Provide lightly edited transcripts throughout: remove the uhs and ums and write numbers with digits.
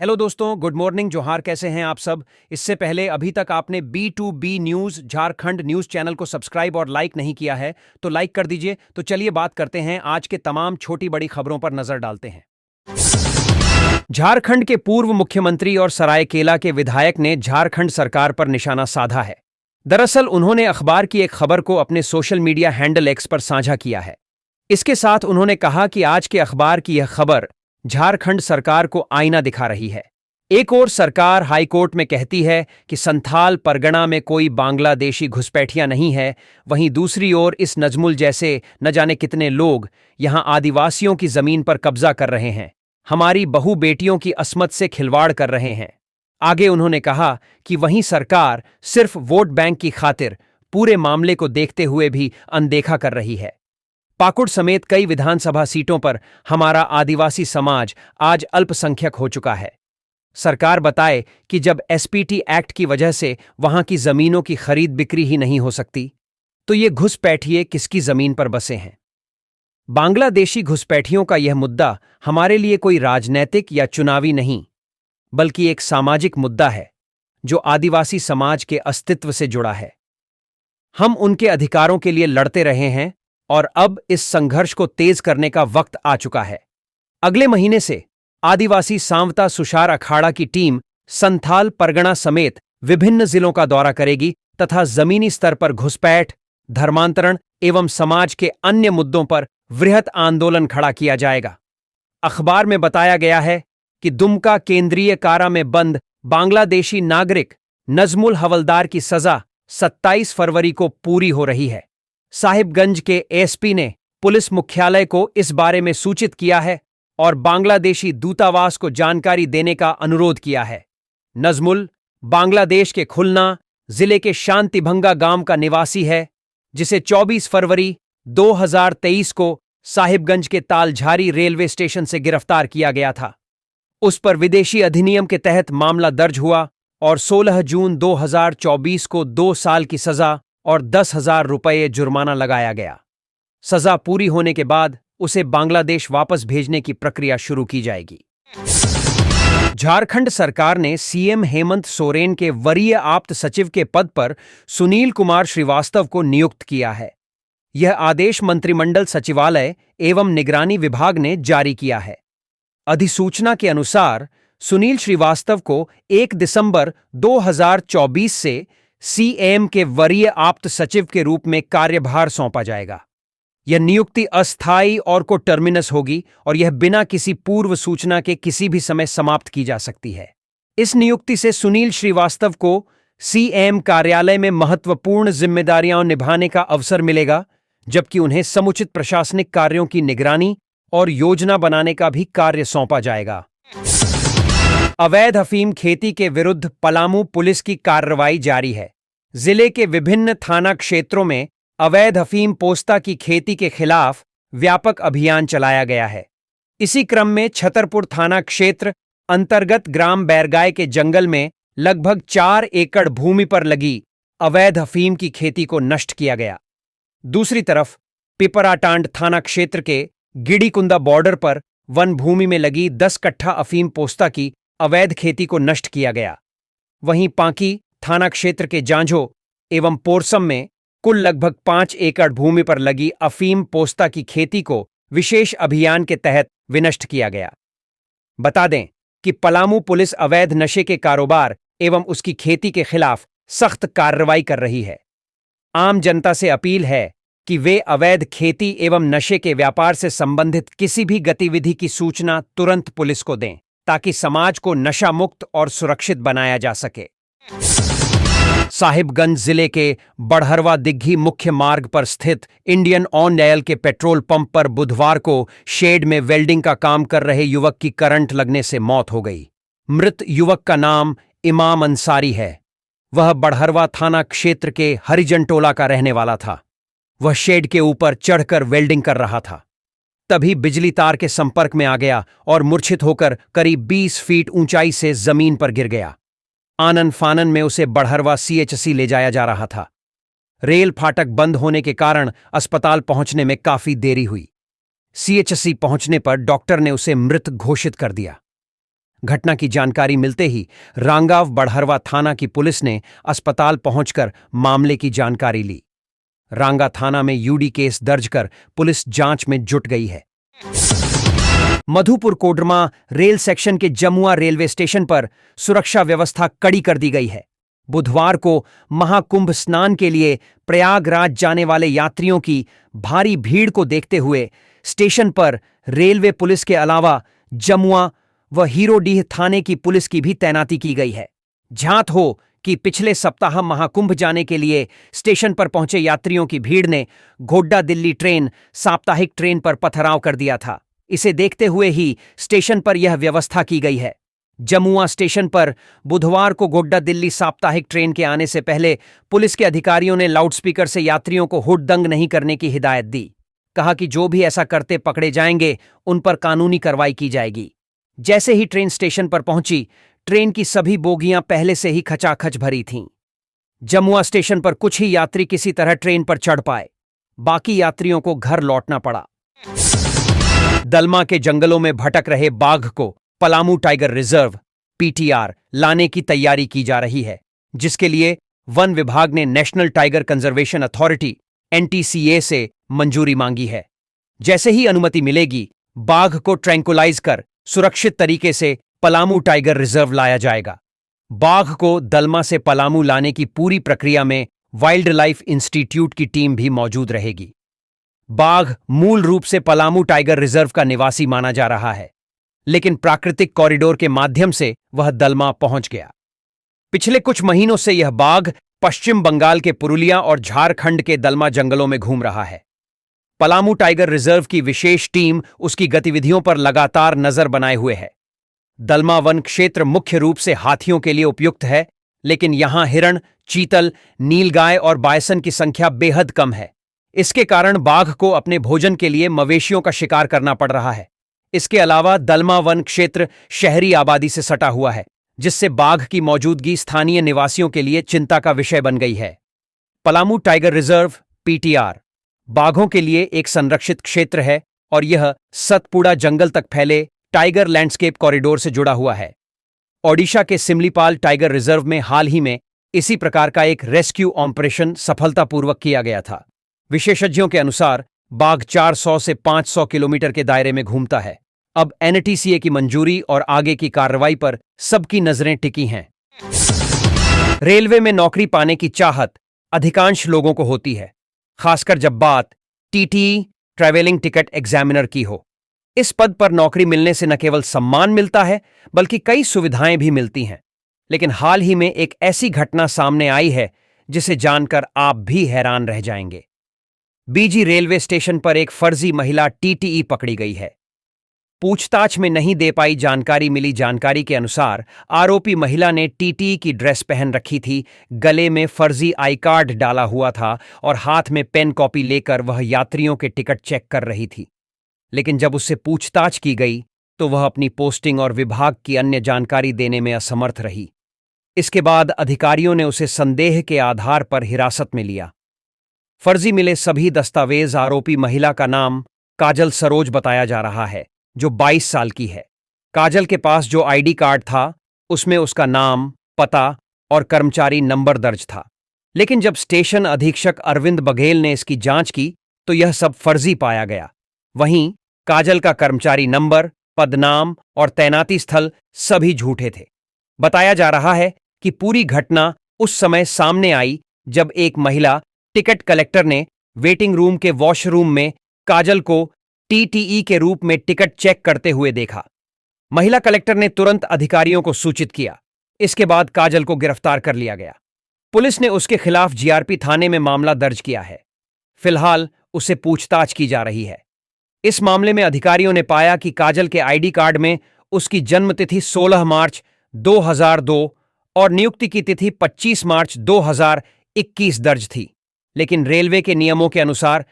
Hello दोस्तों, good morning, जोहार। कैसे हैं आप सब? इससे पहले अभी तक आपने B2B news Jharkhand news channel को सब्सक्राइब और लाइक नहीं किया है तो लाइक कर दीजिए। तो चलिए बात करते हैं, आज के तमाम छोटी बड़ी खबरों पर नजर डालते हैं। झारखंड के पूर्व मुख्यमंत्री और सरायकेला के विधायक ने झारखंड सरकार पर निशाना साधा है। दरअसल उन्होंने अखबार की एक खबर को अपने सोशल मीडिया हैंडल एक्स पर साझा किया है। इसके साथ उन्होंने कहा कि आज के अखबार की यह खबर झारखंड सरकार को आईना दिखा रही है। एक ओर सरकार हाईकोर्ट में कहती है कि संथाल परगना में कोई बांग्लादेशी घुसपैठिया नहीं है, वहीं दूसरी ओर इस नजमुल जैसे न जाने कितने लोग यहां आदिवासियों की जमीन पर कब्जा कर रहे हैं, हमारी बहू बेटियों की अस्मत से खिलवाड़ कर रहे हैं। आगे उन्होंने कहा कि वहीं सरकार सिर्फ वोट बैंक की खातिर पूरे मामले को देखते हुए भी अनदेखा कर रही है। पाकुड़ समेत कई विधानसभा सीटों पर हमारा आदिवासी समाज आज अल्पसंख्यक हो चुका है। सरकार बताए कि जब एसपीटी एक्ट की वजह से वहां की जमीनों की खरीद बिक्री ही नहीं हो सकती, तो ये घुसपैठिए किसकी जमीन पर बसे हैं? बांग्लादेशी घुसपैठियों का यह मुद्दा हमारे लिए कोई राजनैतिक या चुनावी नहीं, बल्कि एक सामाजिक मुद्दा है जो आदिवासी समाज के अस्तित्व से जुड़ा है। हम उनके अधिकारों के लिए लड़ते रहे हैं और अब इस संघर्ष को तेज करने का वक्त आ चुका है। अगले महीने से आदिवासी सांवता सुशार अखाड़ा की टीम संथाल परगना समेत विभिन्न जिलों का दौरा करेगी तथा जमीनी स्तर पर घुसपैठ, धर्मांतरण एवं समाज के अन्य मुद्दों पर वृहत आंदोलन खड़ा किया जाएगा। अखबार में बताया गया है कि दुमका केंद्रीय कारा में बंद बांग्लादेशी नागरिक नजमुल हवलदार की सजा 27 फरवरी को पूरी हो रही है। साहिबगंज के एसपी ने पुलिस मुख्यालय को इस बारे में सूचित किया है और बांग्लादेशी दूतावास को जानकारी देने का अनुरोध किया है। नजमुल बांग्लादेश के खुलना जिले के शांतिभंगा गांव का निवासी है, जिसे 24 फरवरी 2023 को साहिबगंज के तालझारी रेलवे स्टेशन से गिरफ्तार किया गया था। उस पर विदेशी अधिनियम के तहत मामला दर्ज हुआ और 16 जून 2024 को 2 साल की सजा और 10,000 रुपये जुर्माना लगाया गया। सजा पूरी होने के बाद उसे बांग्लादेश वापस भेजने की प्रक्रिया शुरू की जाएगी। झारखंड सरकार ने सीएम हेमंत सोरेन के वरीय आप्त सचिव के पद पर सुनील कुमार श्रीवास्तव को नियुक्त किया है। यह आदेश मंत्रिमंडल सचिवालय एवं निगरानी विभाग ने जारी किया है। अधिसूचना के अनुसार सुनील श्रीवास्तव को 1 दिसंबर 2024 से सीएम के वरीय आप्त सचिव के रूप में कार्यभार सौंपा जाएगा। यह नियुक्ति अस्थायी और को टर्मिनस होगी और यह बिना किसी पूर्व सूचना के किसी भी समय समाप्त की जा सकती है। इस नियुक्ति से सुनील श्रीवास्तव को सीएम कार्यालय में महत्वपूर्ण जिम्मेदारियां निभाने का अवसर मिलेगा, जबकि उन्हें समुचित प्रशासनिक कार्यों की निगरानी और योजना बनाने का भी कार्य सौंपा जाएगा। अवैध अफीम खेती के विरुद्ध पलामू पुलिस की कार्रवाई जारी है। जिले के विभिन्न थाना क्षेत्रों में अवैध अफीम पोस्ता की खेती के खिलाफ व्यापक अभियान चलाया गया है। इसी क्रम में छतरपुर थाना क्षेत्र अंतर्गत ग्राम बैरगाय के जंगल में लगभग 4 एकड़ भूमि पर लगी अवैध अफीम की खेती को नष्ट किया गया। दूसरी तरफ पिपराटांड थाना क्षेत्र के गिड़ीकुंदा बॉर्डर पर वन भूमि में लगी 10 कट्ठा अफीम पोस्ता की अवैध खेती को नष्ट किया गया। वहीं पांकी थाना क्षेत्र के जांझो एवं पोरसम में कुल लगभग 5 एकड़ भूमि पर लगी अफीम पोस्ता की खेती को विशेष अभियान के तहत विनष्ट किया गया। बता दें कि पलामू पुलिस अवैध नशे के कारोबार एवं उसकी खेती के खिलाफ सख्त कार्रवाई कर रही है। आम जनता से अपील है कि वे अवैध खेती एवं नशे के व्यापार से संबंधित किसी भी गतिविधि की सूचना तुरंत पुलिस को दें, ताकि समाज को नशा मुक्त और सुरक्षित बनाया जा सके। साहिबगंज जिले के बड़हरवा दिग्घी मुख्य मार्ग पर स्थित इंडियन ऑयल के पेट्रोल पंप पर बुधवार को शेड में वेल्डिंग का काम कर रहे युवक की करंट लगने से मौत हो गई। मृत युवक का नाम इमाम अंसारी है। वह बड़हरवा थाना क्षेत्र के हरिजन टोला का रहने वाला था। वह शेड के ऊपर चढ़कर वेल्डिंग कर रहा था। तभी बिजली तार के संपर्क में आ गया और मूर्छित होकर करीब 20 फीट ऊंचाई से जमीन पर गिर गया। आनन फानन में उसे बड़हरवा सीएचसी ले जाया जा रहा था। रेल फाटक बंद होने के कारण अस्पताल पहुंचने में काफी देरी हुई। सीएचसी पहुंचने पर डॉक्टर ने उसे मृत घोषित कर दिया। घटना की जानकारी मिलते ही रांगाव बड़हरवा थाना की पुलिस ने अस्पताल पहुंचकर मामले की जानकारी ली। रांगा थाना में यूडी केस दर्ज कर पुलिस जांच में जुट गई है। मधुपुर कोडरमा रेल सेक्शन के जमुआ रेलवे स्टेशन पर सुरक्षा व्यवस्था कड़ी कर दी गई है। बुधवार को महाकुंभ स्नान के लिए प्रयागराज जाने वाले यात्रियों की भारी भीड़ को देखते हुए स्टेशन पर रेलवे पुलिस के अलावा जमुआ व हीरोडीह थाने की पुलिस की भी तैनाती की गई है। झांत हो कि पिछले सप्ताह महाकुंभ जाने के लिए स्टेशन पर पहुंचे यात्रियों की भीड़ ने गोड्डा दिल्ली ट्रेन साप्ताहिक ट्रेन पर पथराव कर दिया था। इसे देखते हुए ही स्टेशन पर यह व्यवस्था की गई है। जमुआ स्टेशन पर बुधवार को गोड्डा दिल्ली साप्ताहिक ट्रेन के आने से पहले पुलिस के अधिकारियों ने लाउडस्पीकर से यात्रियों को हुड़दंग नहीं करने की हिदायत दी। कहा कि जो भी ऐसा करते पकड़े जाएंगे उन पर कानूनी कार्रवाई की जाएगी। जैसे ही ट्रेन स्टेशन पर पहुंची, ट्रेन की सभी बोगियां पहले से ही खचाखच भरी थीं। जमुआ स्टेशन पर कुछ ही यात्री किसी तरह ट्रेन पर चढ़ पाए, बाकी यात्रियों को घर लौटना पड़ा। दलमा के जंगलों में भटक रहे बाघ को पलामू टाइगर रिजर्व पीटीआर लाने की तैयारी की जा रही है, जिसके लिए वन विभाग ने national tiger conservation authority NTCA से मंजूरी मांगी है। जैसे ही अनुमति मिलेगी, बाघ को ट्रैंकुलाइज कर सुरक्षित तरीके से पलामू टाइगर रिजर्व लाया जाएगा। बाघ को दलमा से पलामू लाने की पूरी प्रक्रिया में वाइल्ड लाइफ इंस्टीट्यूट की टीम भी मौजूद रहेगी। बाघ मूल रूप से पलामू टाइगर रिजर्व का निवासी माना जा रहा है, लेकिन प्राकृतिक कॉरिडोर के माध्यम से वह दलमा पहुंच गया। पिछले कुछ महीनों से यह बाघ पश्चिम बंगाल के पुरुलिया और झारखंड के दलमा जंगलों में घूम रहा है। पलामू टाइगर रिजर्व की विशेष टीम उसकी गतिविधियों पर लगातार नजर बनाए हुए है। दलमा वन क्षेत्र मुख्य रूप से हाथियों के लिए उपयुक्त है, लेकिन यहां हिरण, चीतल, नीलगाय और बायसन की संख्या बेहद कम है। इसके कारण बाघ को अपने भोजन के लिए मवेशियों का शिकार करना पड़ रहा है। इसके अलावा दलमा वन क्षेत्र शहरी आबादी से सटा हुआ है, जिससे बाघ की मौजूदगी स्थानीय निवासियों के लिए चिंता का विषय बन गई है। पलामू टाइगर रिजर्व पीटीआर बाघों के लिए एक संरक्षित क्षेत्र है और यह सतपुड़ा जंगल तक फैले टाइगर लैंडस्केप कॉरिडोर से जुड़ा हुआ है। ओडिशा के सिमलीपाल टाइगर रिजर्व में हाल ही में इसी प्रकार का एक रेस्क्यू ऑपरेशन सफलतापूर्वक किया गया था। विशेषज्ञों के अनुसार बाघ 400 से 500 किलोमीटर के दायरे में घूमता है। अब एनटीसीए की मंजूरी और आगे की कार्रवाई पर सबकी नजरें टिकी हैं। रेलवे में नौकरी पाने की चाहत अधिकांश लोगों को होती है, खासकर जब बात टीटीई ट्रैवलिंग टिकट एग्जामिनर की हो। इस पद पर नौकरी मिलने से न केवल सम्मान मिलता है, बल्कि कई सुविधाएं भी मिलती हैं। लेकिन हाल ही में एक ऐसी घटना सामने आई है जिसे जानकर आप भी हैरान रह जाएंगे। बीजी रेलवे स्टेशन पर एक फर्जी महिला टीटीई पकड़ी गई है। पूछताछ में नहीं दे पाई मिली जानकारी के अनुसार आरोपी महिला ने टीटीई की ड्रेस पहन रखी थी, गले में फर्जी आई कार्ड डाला हुआ था और हाथ में पेन कॉपी लेकर वह यात्रियों के टिकट चेक कर रही थी। लेकिन जब उससे पूछताछ की गई तो वह अपनी पोस्टिंग और विभाग की अन्य जानकारी देने में असमर्थ रही। इसके बाद अधिकारियों ने उसे संदेह के आधार पर हिरासत में लिया। फर्जी मिले सभी दस्तावेज आरोपी महिला का नाम काजल सरोज बताया जा रहा है, जो 22 साल की है। काजल के पास जो आईडी कार्ड था उसमें उसका नाम, पता और कर्मचारी नंबर दर्ज था। लेकिन जब स्टेशन अधीक्षक अरविंद बघेल ने इसकी जांच की तो यह सब फर्जी पाया गया। वहीं काजल का कर्मचारी नंबर, पदनाम और तैनाती स्थल सभी झूठे थे। बताया जा रहा है कि पूरी घटना उस समय सामने आई जब एक महिला टिकट कलेक्टर ने वेटिंग रूम के वॉशरूम में काजल को टीटीई के रूप में टिकट चेक करते हुए देखा। महिला कलेक्टर ने तुरंत अधिकारियों को सूचित किया। इसके बाद काजल को गिरफ्तार कर लिया गया। पुलिस ने उसके खिलाफ जीआरपी थाने में मामला दर्ज किया है। फिलहाल उसे पूछताछ की जा रही है। इस मामले में अधिकारियों ने पाया कि काजल के आईडी कार्ड में उसकी जन्मतिथि 16 मार्च 2002 और नियुक्ति की तिथि 25 मार्च 2021 दर्ज थी। लेकिन रेलवे के नियमों के अनुसार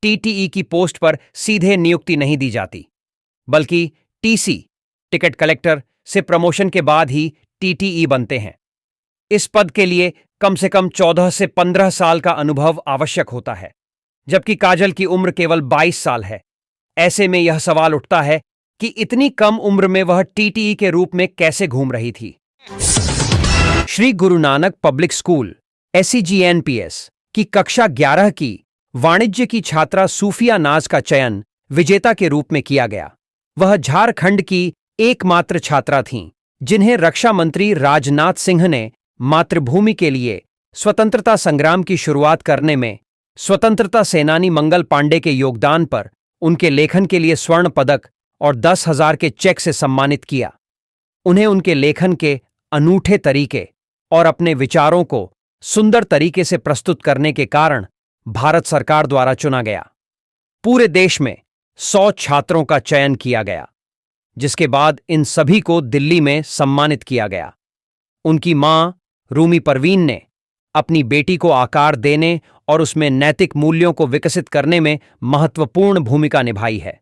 टीटीई की पोस्ट पर सीधे नियुक्ति नहीं दी जाती, बल्कि टीसी टिकट कलेक्टर से प्रमोशन के बाद ही टीटीई बनते हैं। इस पद के लिए कम से कम 14 से 15 साल का अनुभव आवश्यक होता है, जबकि काजल की उम्र केवल 22 साल है। ऐसे में यह सवाल उठता है कि इतनी कम उम्र में वह टीटीई के रूप में कैसे घूम रही थी। Shri Guru Nanak public school SCGNPS की कक्षा 11 की वाणिज्य की छात्रा सूफिया नाज का चयन विजेता के रूप में किया गया। वह झारखंड की एकमात्र छात्रा थीं जिन्हें रक्षा मंत्री राजनाथ सिंह ने मातृभूमि के लिए स्वतंत्रता संग्राम की शुरुआत करने में स्वतंत्रता सेनानी मंगल पांडे के योगदान पर उनके लेखन के लिए स्वर्ण पदक और 10,000 के चेक से सम्मानित किया। उन्हें उनके लेखन के अनूठे तरीके और अपने विचारों को सुंदर तरीके से प्रस्तुत करने के कारण भारत सरकार द्वारा चुना गया। पूरे देश में 100 छात्रों का चयन किया गया, जिसके बाद इन सभी को दिल्ली में सम्मानित किया गया। उनकी मां रूमी परवीन ने अपनी बेटी को आकार देने और उसमें नैतिक मूल्यों को विकसित करने में महत्वपूर्ण भूमिका निभाई है।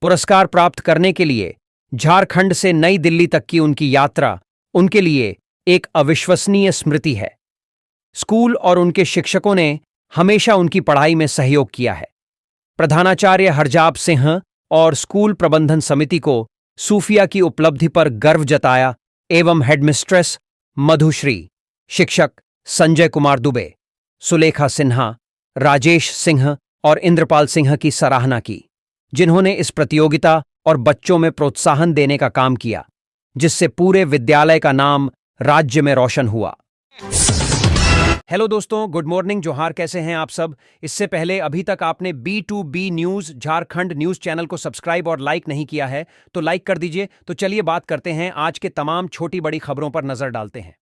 पुरस्कार प्राप्त करने के लिए झारखंड से नई दिल्ली तक की उनकी यात्रा उनके लिए एक अविश्वसनीय स्मृति है। स्कूल और उनके शिक्षकों ने हमेशा उनकी पढ़ाई में सहयोग किया है। प्रधानाचार्य हरजाब सिंह और स्कूल प्रबंधन समिति को सूफिया की उपलब्धि पर गर्व जताया एवं हेडमिस्ट्रेस मधुश्री, शिक्षक संजय कुमार दुबे, सुलेखा सिन्हा, राजेश सिंह और इंद्रपाल सिंह की सराहना की, जिन्होंने इस प्रतियोगिता और बच्चों में प्रोत्साहन देने का काम किया, जिससे पूरे विद्यालय का नाम राज्य में रोशन हुआ। हेलो दोस्तों, गुड मॉर्निंग, जोहार। कैसे हैं आप सब? इससे पहले अभी तक आपने B2B news Jharkhand news channel को सब्सक्राइब और लाइक नहीं किया है तो लाइक कर दीजिए। तो चलिए बात करते हैं, आज के तमाम छोटी बड़ी खबरों पर नजर डालते हैं।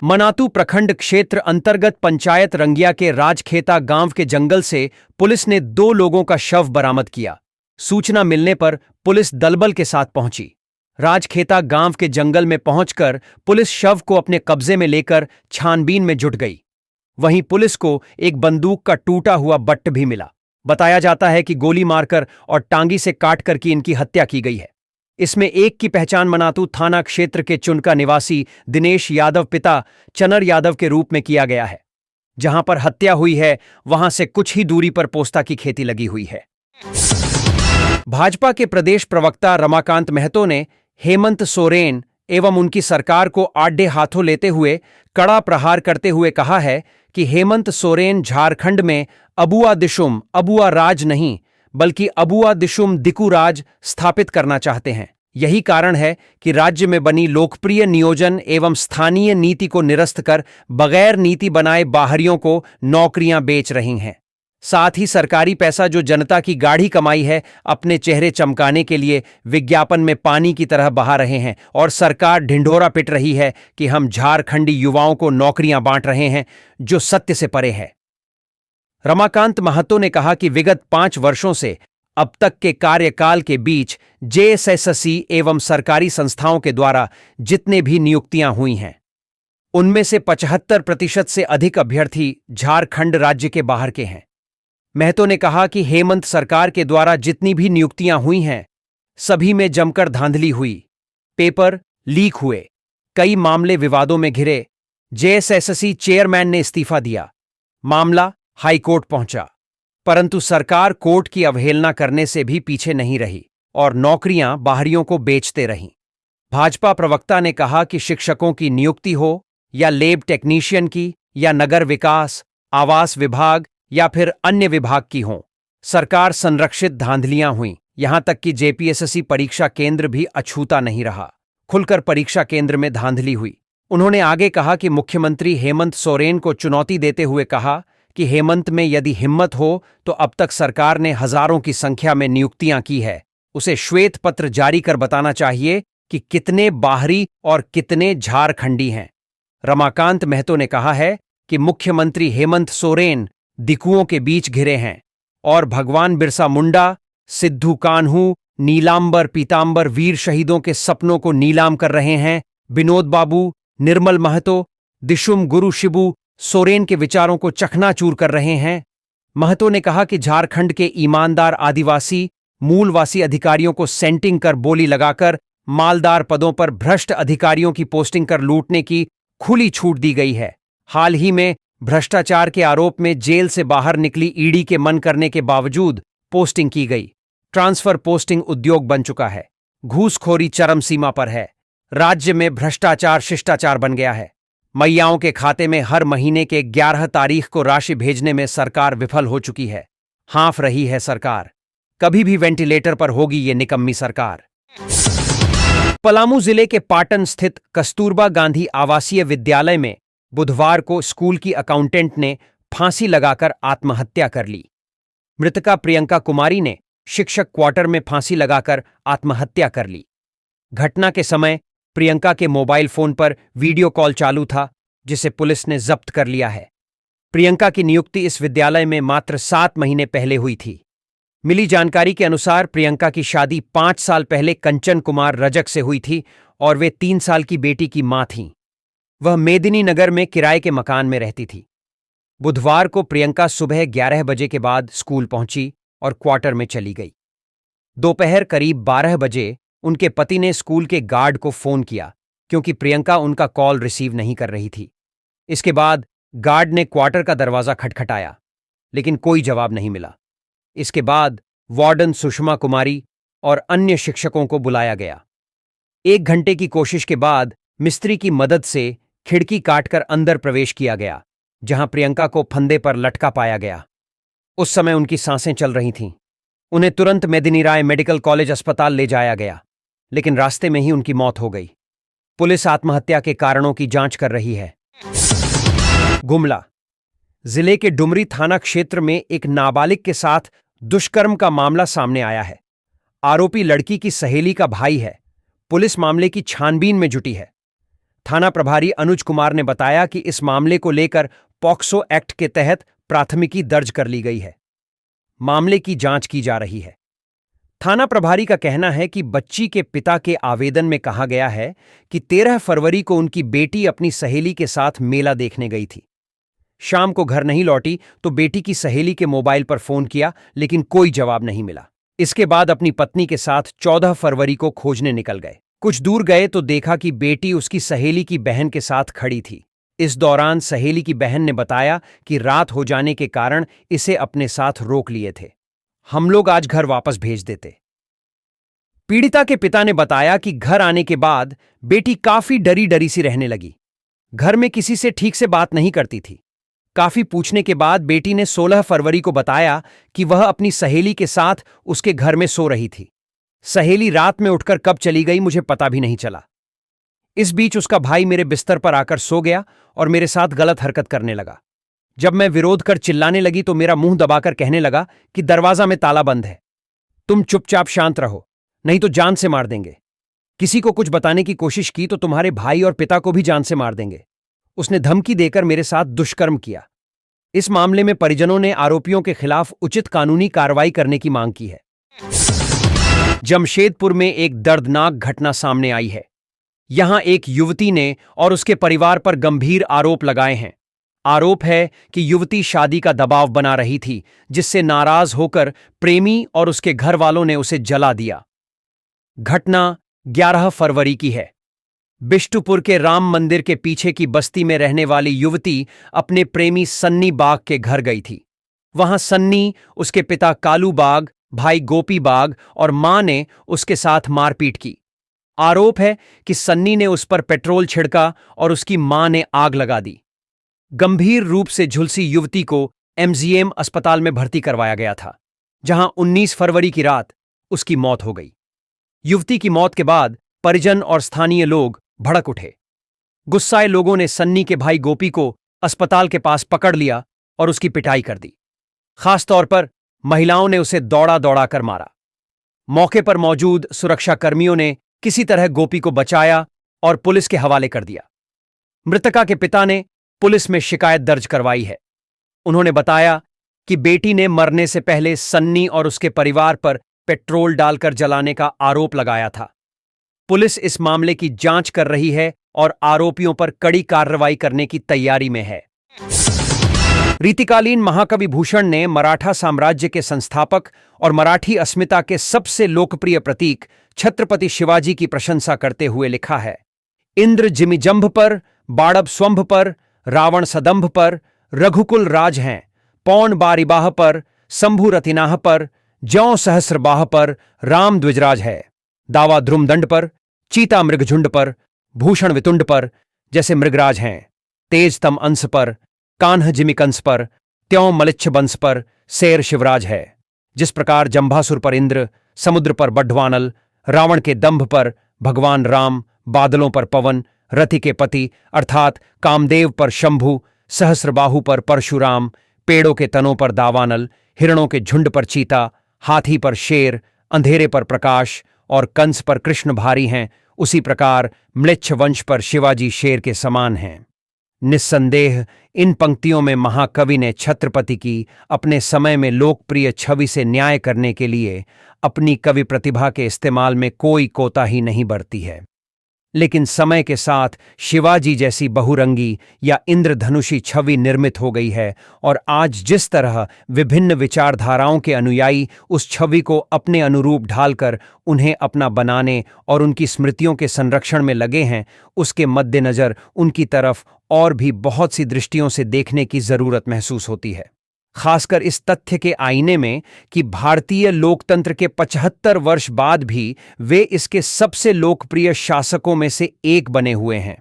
मनातू प्रखंड क्षेत्र अंतर्गत पंचायत रंगिया के राजखेता गांव के जंगल से पुलिस ने 2 लोगों का शव बरामद किया। सूचना मिलने पर पुलिस दलबल के साथ पहुंची। राजखेता गांव के जंगल में पहुंचकर पुलिस शव को अपने कब्जे में लेकर छानबीन में जुट गई। वहीं पुलिस को एक बंदूक का टूटा हुआ बट्ट भी मिला। बताया जाता है कि गोली मारकर और टांगी से काटकर की इनकी हत्या की गई है। इसमें एक की पहचान मनातू थाना क्षेत्र के चुनका निवासी दिनेश यादव पिता चनर यादव के रूप में किया गया है। जहां पर हत्या हुई है वहां से कुछ ही दूरी पर पोस्ता की खेती लगी हुई है। भाजपा के प्रदेश प्रवक्ता रमाकांत महतो ने हेमंत सोरेन एवं उनकी सरकार को आड़े हाथों लेते हुए कड़ा प्रहार करते हुए कहा है कि हेमंत सोरेन झारखंड में अबुआ दिशुम अबुआ राज नहीं बल्कि अबुआ दिशुम दिकू राज स्थापित करना चाहते हैं। यही कारण है कि राज्य में बनी लोकप्रिय नियोजन एवं स्थानीय नीति को निरस्त कर बगैर नीति बनाए बाहरियों को नौकरियां बेच रही हैं। साथ ही सरकारी पैसा जो जनता की गाढ़ी कमाई है अपने चेहरे चमकाने के लिए विज्ञापन में पानी की तरह बहा रहे हैं और सरकार ढिंढोरा पिट रही है कि हम झारखंडी युवाओं को नौकरियां बांट रहे हैं, जो सत्य से परे है। रमाकांत महतो ने कहा कि विगत 5 वर्षों से अब तक के कार्यकाल के बीच JSSC एवं सरकारी संस्थाओं के द्वारा जितने भी नियुक्तियां हुई हैं उनमें से 75% से अधिक अभ्यर्थी झारखंड राज्य के बाहर के हैं। महतो ने कहा कि हेमंत सरकार के द्वारा जितनी भी नियुक्तियां हुई हैं सभी में जमकर धांधली हुई, पेपर लीक हुए, कई मामले विवादों में घिरे। JSSC चेयरमैन ने इस्तीफा दिया, मामला हाईकोर्ट पहुंचा, परंतु सरकार कोर्ट की अवहेलना करने से भी पीछे नहीं रही और नौकरियां बाहरियों को बेचते रहीं। भाजपा प्रवक्ता ने कहा कि शिक्षकों की नियुक्ति हो या लैब टेक्नीशियन की या नगर विकास, आवास विभाग या फिर अन्य विभाग की हों, सरकार संरक्षित धांधलियां हुईं। यहां तक कि JPSSC परीक्षा केंद्र भी अछूता नहीं रहा, खुलकर परीक्षा केंद्र में धांधली हुई। उन्होंने आगे कहा कि मुख्यमंत्री हेमंत सोरेन को चुनौती देते हुए कहा कि हेमंत में यदि हिम्मत हो तो अब तक सरकार ने हजारों की संख्या में नियुक्तियां की है, उसे श्वेत पत्र जारी कर बताना चाहिए कि कितने बाहरी और कितने झारखंडी हैं। रमाकांत महतो ने कहा है कि मुख्यमंत्री हेमंत सोरेन दिकुओं के बीच घिरे हैं और भगवान बिरसा मुंडा, सिद्धू कान्हू, नीलांबर पीतांबर वीर शहीदों के सपनों को नीलाम कर रहे हैं। विनोद बाबू, निर्मल महतो, दिशुम गुरु शिबू सोरेन के विचारों को चकनाचूर कर रहे हैं। महतो ने कहा कि झारखंड के ईमानदार आदिवासी मूलवासी अधिकारियों को सेंटिंग कर बोली लगाकर मालदार पदों पर भ्रष्ट अधिकारियों की पोस्टिंग कर लूटने की खुली छूट दी गई है। हाल ही में भ्रष्टाचार के आरोप में जेल से बाहर निकली ईडी के मन करने के बावजूद पोस्टिंग की गई। ट्रांसफर पोस्टिंग उद्योग बन चुका है। घूसखोरी चरम सीमा पर है। राज्य में भ्रष्टाचार शिष्टाचार बन गया है। मैयाओं के खाते में हर महीने के 11 तारीख को राशि भेजने में सरकार विफल हो चुकी है। हाँफ रही है सरकार। कभी भी वेंटिलेटर पर होगी ये निकम्मी सरकार। पलामू जिले के पाटन स्थित कस्तूरबा गांधी आवासीय विद्यालय में बुधवार को स्कूल की अकाउंटेंट ने फांसी लगाकर आत्महत्या कर ली। मृतका प्रियंका कुमारी ने शिक्षक क्वार्टर में फांसी लगाकर आत्महत्या कर ली। घटना के समय प्रियंका के मोबाइल फोन पर वीडियो कॉल चालू था, जिसे पुलिस ने जब्त कर लिया है। प्रियंका की नियुक्ति इस विद्यालय में मात्र 7 महीने पहले हुई थी। मिली जानकारी के अनुसार प्रियंका की शादी 5 साल पहले कंचन कुमार रजक से हुई थी और वे 3 साल की बेटी की मां थीं। वह मेदिनी नगर में किराए के मकान में रहती थी। बुधवार को प्रियंका सुबह 11 बजे के बाद स्कूल पहुंची और क्वार्टर में चली गई। दोपहर करीब 12 बजे उनके पति ने स्कूल के गार्ड को फोन किया, क्योंकि प्रियंका उनका कॉल रिसीव नहीं कर रही थी। इसके बाद गार्ड ने क्वार्टर का दरवाजा खटखटाया, लेकिन कोई जवाब नहीं मिला। इसके बाद वार्डन सुषमा कुमारी और अन्य शिक्षकों को बुलाया गया। 1 घंटे की कोशिश के बाद मिस्त्री की मदद से खिड़की काटकर अंदर प्रवेश किया गया, जहां प्रियंका को फंदे पर लटका पाया गया। उस समय उनकी सांसें चल रही थीं। उन्हें तुरंत मेदिनी राय मेडिकल कॉलेज अस्पताल ले जाया गया, लेकिन रास्ते में ही उनकी मौत हो गई। पुलिस आत्महत्या के कारणों की जांच कर रही है। गुमला जिले के डुमरी थाना क्षेत्र में एक नाबालिग के साथ दुष्कर्म का मामला सामने आया है। आरोपी लड़की की सहेली का भाई है। पुलिस मामले की छानबीन में जुटी है। थाना प्रभारी अनुज कुमार ने बताया कि इस मामले को लेकर पॉक्सो एक्ट के तहत प्राथमिकी दर्ज कर ली गई है। मामले की जांच की जा रही है। थाना प्रभारी का कहना है कि बच्ची के पिता के आवेदन में कहा गया है कि 13 फरवरी को उनकी बेटी अपनी सहेली के साथ मेला देखने गई थी। शाम को घर नहीं लौटी तो बेटी की सहेली के मोबाइल पर फोन किया, लेकिन कोई जवाब नहीं मिला। इसके बाद अपनी पत्नी के साथ 14 फरवरी को खोजने निकल गए। कुछ दूर गए तो देखा कि बेटी उसकी सहेली की बहन के साथ खड़ी थी। इस दौरान सहेली की बहन ने बताया कि रात हो जाने के कारण इसे अपने साथ रोक लिए थे। हम लोग आज घर वापस भेज देते। पीड़िता के पिता ने बताया कि घर आने के बाद बेटी काफी डरी डरी सी रहने लगी। घर में किसी से ठीक से बात नहीं करती थी। काफी पूछने के बाद बेटी ने 16 फरवरी को बताया कि वह अपनी सहेली के साथ उसके घर में सो रही थी। सहेली रात में उठकर कब चली गई मुझे पता भी नहीं चला। इस बीच उसका भाई मेरे बिस्तर पर आकर सो गया और मेरे साथ गलत हरकत करने लगा। जब मैं विरोध कर चिल्लाने लगी तो मेरा मुंह दबाकर कहने लगा कि दरवाजा में ताला बंद है, तुम चुपचाप शांत रहो, नहीं तो जान से मार देंगे। किसी को कुछ बताने की कोशिश की तो तुम्हारे भाई और पिता को भी जान से मार देंगे। उसने धमकी देकर मेरे साथ दुष्कर्म किया। इस मामले में परिजनों ने आरोपियों के खिलाफ उचित कानूनी कार्रवाई करने की मांग की है। जमशेदपुर में एक दर्दनाक घटना सामने आई है। यहां एक युवती ने और उसके परिवार पर गंभीर आरोप लगाए हैं। आरोप है कि युवती शादी का दबाव बना रही थी, जिससे नाराज होकर प्रेमी और उसके घर वालों ने उसे जला दिया। घटना 11 फरवरी की है। बिष्टुपुर के राम मंदिर के पीछे की बस्ती में रहने वाली युवती अपने प्रेमी सन्नी बाग के घर गई थी। वहां सन्नी, उसके पिता कालू बाग, भाई गोपी बाग और मां ने उसके साथ मारपीट की। आरोप है कि सन्नी ने उस पर पेट्रोल छिड़का और उसकी मां ने आग लगा दी। गंभीर रूप से झुलसी युवती को एमजीएम अस्पताल में भर्ती करवाया गया था, जहां 19 फरवरी की रात उसकी मौत हो गई। युवती की मौत के बाद परिजन और स्थानीय लोग भड़क उठे। गुस्साए लोगों ने सन्नी के भाई गोपी को अस्पताल के पास पकड़ लिया और उसकी पिटाई कर दी। खासतौर पर महिलाओं ने उसे दौड़ा दौड़ा कर मारा। मौके पर मौजूद सुरक्षाकर्मियों ने किसी तरह गोपी को बचाया और पुलिस के हवाले कर दिया। मृतका के पिता ने पुलिस में शिकायत दर्ज करवाई है। उन्होंने बताया कि बेटी ने मरने से पहले सन्नी और उसके परिवार पर पेट्रोल डालकर जलाने का आरोप लगाया था। पुलिस इस मामले की जांच कर रही है और आरोपियों पर कड़ी कार्रवाई करने की तैयारी में है। रीतिकालीन महाकवि भूषण ने मराठा साम्राज्य के संस्थापक और मराठी अस्मिता के सबसे लोकप्रिय प्रतीक छत्रपति शिवाजी की प्रशंसा करते हुए लिखा है, इंद्र जिमिजंभ पर, बाड़ब स्वंभ पर, रावण सदंभ पर, रघुकुल राज हैं, पौन बारिबाह पर, शंभु रतिनाह पर, ज्यों सहस्रबाह पर राम द्विजराज है, दावा ध्रुमदंड पर, चीता मृगझुंड पर, भूषण वितुंड पर जैसे मृगराज हैं, तेज तम अंश पर, कान्ह जिमिकंस पर, त्यों मलिच्छ बंस पर शेर शिवराज है। जिस प्रकार जंभासुर पर इंद्र, समुद्र पर बड्ढवानल, रावण के दंभ पर भगवान राम, बादलों पर पवन, रति के पति अर्थात कामदेव पर शंभु, सहस्रबाहु पर परशुराम, पेड़ों के तनों पर दावानल, हिरणों के झुंड पर चीता, हाथी पर शेर, अंधेरे पर प्रकाश और कंस पर कृष्ण भारी हैं, उसी प्रकार म्लेच्छ वंश पर शिवाजी शेर के समान हैं। निस्संदेह इन पंक्तियों में महाकवि ने छत्रपति की अपने समय में लोकप्रिय छवि से न्याय करने के लिए अपनी कवि प्रतिभा के इस्तेमाल में कोई कोताही नहीं बरती है। लेकिन समय के साथ शिवाजी जैसी बहुरंगी या इंद्रधनुषी छवि निर्मित हो गई है और आज जिस तरह विभिन्न विचारधाराओं के अनुयायी उस छवि को अपने अनुरूप ढालकर उन्हें अपना बनाने और उनकी स्मृतियों के संरक्षण में लगे हैं, उसके मद्देनजर उनकी तरफ और भी बहुत सी दृष्टियों से देखने की जरूरत महसूस होती है। खासकर इस तथ्य के आईने में कि भारतीय लोकतंत्र के 75 वर्ष बाद भी वे इसके सबसे लोकप्रिय शासकों में से एक बने हुए हैं।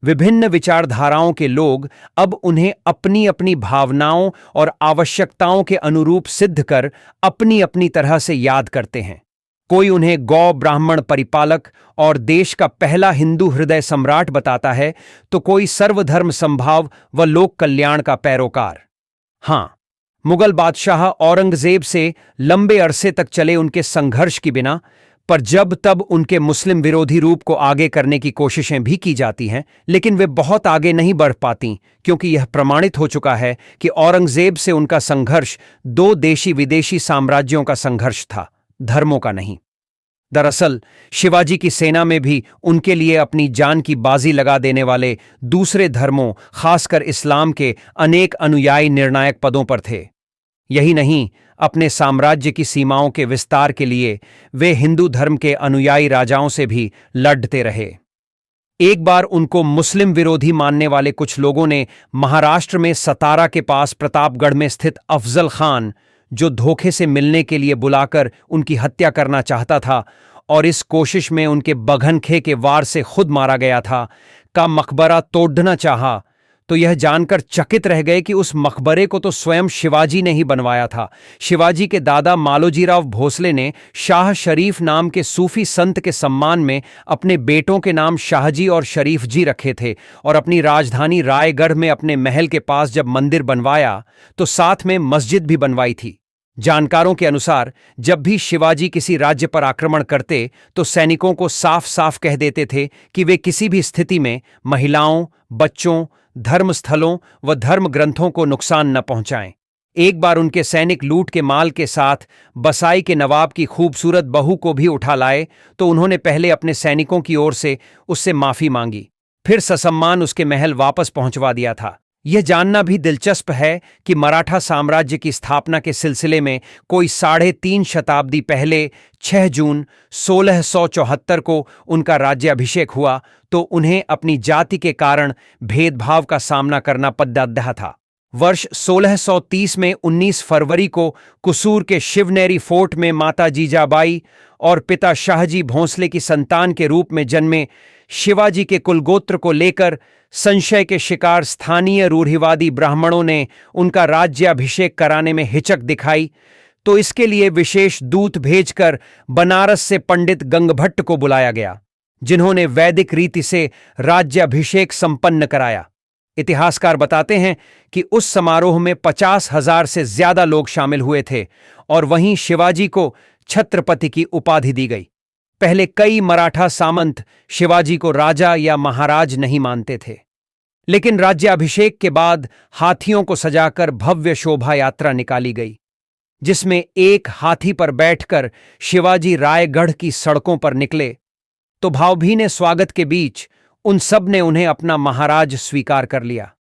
विभिन्न विचारधाराओं के लोग अब उन्हें अपनी अपनी भावनाओं और आवश्यकताओं के अनुरूप सिद्ध कर अपनी अपनी तरह से याद करते हैं। कोई उन्हें गौ ब्राह्मण परिपालक और देश का पहला हिंदू हृदय सम्राट बताता है, तो कोई सर्वधर्म संभाव व लोक कल्याण का पैरोकार। हां, मुगल बादशाह औरंगजेब से लंबे अरसे तक चले उनके संघर्ष की बिना पर जब तब उनके मुस्लिम विरोधी रूप को आगे करने की कोशिशें भी की जाती हैं, लेकिन वे बहुत आगे नहीं बढ़ पाती, क्योंकि यह प्रमाणित हो चुका है कि औरंगजेब से उनका संघर्ष दो देशी विदेशी साम्राज्यों का संघर्ष था, धर्मों का नहीं। दरअसल शिवाजी की सेना में भी उनके लिए अपनी जान की बाजी लगा देने वाले दूसरे धर्मों, खासकर इस्लाम के अनेक अनुयायी निर्णायक पदों पर थे। यही नहीं, अपने साम्राज्य की सीमाओं के विस्तार के लिए वे हिंदू धर्म के अनुयायी राजाओं से भी लड़ते रहे। एक बार उनको मुस्लिम विरोधी मानने वाले कुछ लोगों ने महाराष्ट्र में सतारा के पास प्रतापगढ़ में स्थित अफजल खान, जो धोखे से मिलने के लिए बुलाकर उनकी हत्या करना चाहता था और इस कोशिश में उनके बघनखे के वार से खुद मारा गया था, का मकबरा तोड़ना चाहा, तो यह जानकर चकित रह गए कि उस मकबरे को तो स्वयं शिवाजी ने ही बनवाया था। शिवाजी के दादा मालोजीराव भोसले ने शाह शरीफ नाम के सूफी संत के सम्मान में अपने बेटों के नाम शाहजी और शरीफ जी रखे थे और अपनी राजधानी रायगढ़ में अपने महल के पास जब मंदिर बनवाया तो साथ में मस्जिद भी बनवाई थी। जानकारों के अनुसार जब भी शिवाजी किसी राज्य पर आक्रमण करते तो सैनिकों को साफ साफ कह देते थे कि वे किसी भी स्थिति में महिलाओं, बच्चों, धर्मस्थलों व धर्म ग्रंथों को नुकसान न पहुंचाएं। एक बार उनके सैनिक लूट के माल के साथ बसाई के नवाब की खूबसूरत बहू को भी उठा लाए तो उन्होंने पहले अपने सैनिकों की ओर से उससे माफी मांगी, फिर ससम्मान उसके महल वापस पहुंचवा दिया था। यह जानना भी दिलचस्प है कि मराठा साम्राज्य की स्थापना के सिलसिले में कोई 3.5 शताब्दी पहले 6 जून 1674 को उनका राज्याभिषेक हुआ तो उन्हें अपनी जाति के कारण भेदभाव का सामना करना पड़ता था। वर्ष 1630 में 19 फरवरी को कुसूर के शिवनेरी फोर्ट में माता जीजाबाई और पिता शाहजी भोंसले की संतान के रूप में जन्मे शिवाजी के कुलगोत्र को लेकर संशय के शिकार स्थानीय रूढ़िवादी ब्राह्मणों ने उनका राज्याभिषेक कराने में हिचक दिखाई तो इसके लिए विशेष दूत भेजकर बनारस से पंडित गंगभट्ट को बुलाया गया, जिन्होंने वैदिक रीति से राज्याभिषेक संपन्न कराया। इतिहासकार बताते हैं कि उस समारोह में 50,000 से ज्यादा लोग शामिल हुए थे और वहीं शिवाजी को छत्रपति की उपाधि दी गई। पहले कई मराठा सामंत शिवाजी को राजा या महाराज नहीं मानते थे, लेकिन राज्याभिषेक के बाद हाथियों को सजाकर भव्य शोभा यात्रा निकाली गई, जिसमें एक हाथी पर बैठकर शिवाजी रायगढ़ की सड़कों पर निकले तो भावभीने स्वागत के बीच उन सब ने उन्हें अपना महाराज स्वीकार कर लिया।